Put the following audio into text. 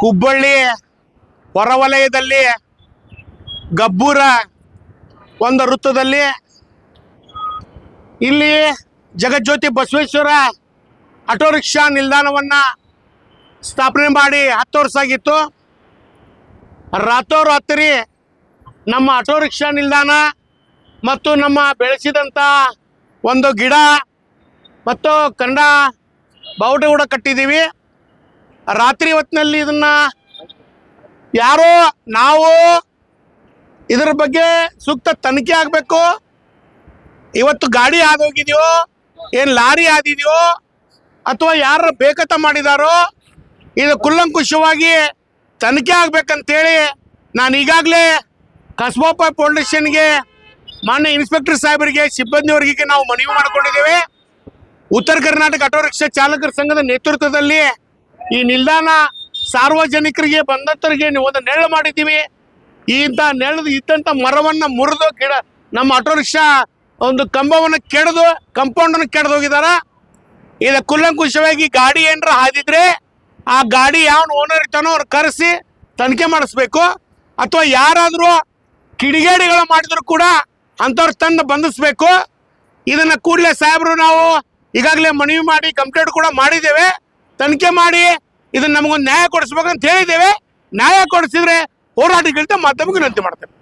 ಹುಬ್ಬಳ್ಳಿ ಹೊರವಲಯದಲ್ಲಿ ಗಬ್ಬೂರ ಒಂದು ವೃತ್ತದಲ್ಲಿ ಇಲ್ಲಿ ಜಗಜ್ಯೋತಿ ಬಸವೇಶ್ವರ ಆಟೋ ರಿಕ್ಷಾ ನಿಲ್ದಾಣವನ್ನು ಸ್ಥಾಪನೆ ಮಾಡಿ 10 ವರ್ಷ ಆಗಿತ್ತು. ರಾತ್ರೋರಾತ್ರಿ ನಮ್ಮ ಆಟೋ ರಿಕ್ಷಾ ನಿಲ್ದಾಣ ಮತ್ತು ನಮ್ಮ ಬೆಳೆಸಿದಂಥ ಒಂದು ಗಿಡ ಮತ್ತು ಕನ್ನಡ ಬಾವುಟ ಕೂಡ ಕಟ್ಟಿದ್ದೀವಿ. ರಾತ್ರಿ ಹೊತ್ತಿನಲ್ಲಿ ಇದನ್ನು ಯಾರೋ ನಾವು ಇದರ ಬಗ್ಗೆ ಸೂಕ್ತ ತನಿಖೆ ಆಗಬೇಕು. ಇವತ್ತು ಗಾಡಿ ಆದೋಗಿದೆಯೋ ಏನು ಲಾರಿ ಆದಿದೆಯೋ ಅಥವಾ ಯಾರು ಬೇಕತ್ತ ಮಾಡಿದಾರೋ ಇದು ಕುಲ್ಲಂಕುಷವಾಗಿ ತನಿಖೆ ಆಗ್ಬೇಕಂತೇಳಿ ನಾನು ಈಗಾಗಲೇ ಕಸ್ಬಾಪ ಪೊಲೀಸ್ ಸ್ಟೇಷನ್ಗೆ ಮಾನ್ಯ ಇನ್ಸ್ಪೆಕ್ಟರ್ ಸಾಹೇಬರಿಗೆ ಸಿಬ್ಬಂದಿಯವರಿಗೆ ನಾವು ಮನವಿ ಮಾಡಿಕೊಂಡಿದ್ದೇವೆ. ಉತ್ತರ ಕರ್ನಾಟಕ ಆಟೋ ರಿಕ್ಷಾ ಚಾಲಕರ ಸಂಘದ ನೇತೃತ್ವದಲ್ಲಿ ಈ ನಿಲ್ದಾಣ ಸಾರ್ವಜನಿಕರಿಗೆ ಬಂದಂತರಿಗೆ ಒಂದು ನೆರಳು ಮಾಡಿದ್ದೀವಿ. ಇದ್ದಂಥ ಮರವನ್ನು ಮುರಿದು ಗಿಡ ನಮ್ಮ ಆಟೋ ರಿಕ್ಷಾ ಒಂದು ಕಂಬವನ್ನು ಕೆಡೆದು ಕಂಪೌಂಡನ್ನು ಕೆಡೆದು ಹೋಗಿದ್ದಾರೆ. ಇದು ಕುಲ್ಲಂಕುಷವಾಗಿ ಗಾಡಿ ಏನರ ಹಾದಿದ್ರೆ ಆ ಗಾಡಿ ಯಾವ ಓನರ್ ಇರ್ತಾನೋ ಅವ್ರು ಕರೆಸಿ ತನಿಖೆ ಮಾಡಿಸ್ಬೇಕು. ಅಥವಾ ಯಾರಾದರೂ ಕಿಡಿಗೇಡಿಗಳು ಮಾಡಿದ್ರು ಕೂಡ ಅಂಥವ್ರು ತಂದು ಬಂಧಿಸ್ಬೇಕು. ಇದನ್ನು ಕೂಡಲೇ ಸಾಹೇಬರು ನಾವು ಈಗಾಗಲೇ ಮನವಿ ಮಾಡಿ ಕಂಪ್ಲೇಂಟ್ ಕೂಡ ಮಾಡಿದ್ದೇವೆ. ತನಿಖೆ ಮಾಡಿ ಇದನ್ನು ನಮಗೊಂದು ನ್ಯಾಯ ಕೊಡಿಸ್ಬೇಕಂತ ಹೇಳಿದ್ದೇವೆ. ನ್ಯಾಯ ಕೊಡಿಸಿದ್ರೆ ಹೋರಾಟಕ್ಕಿಂತ ಮಾಧ್ಯಮಕ್ಕೆ ವಿನಂತಿ ಮಾಡ್ತೇವೆ.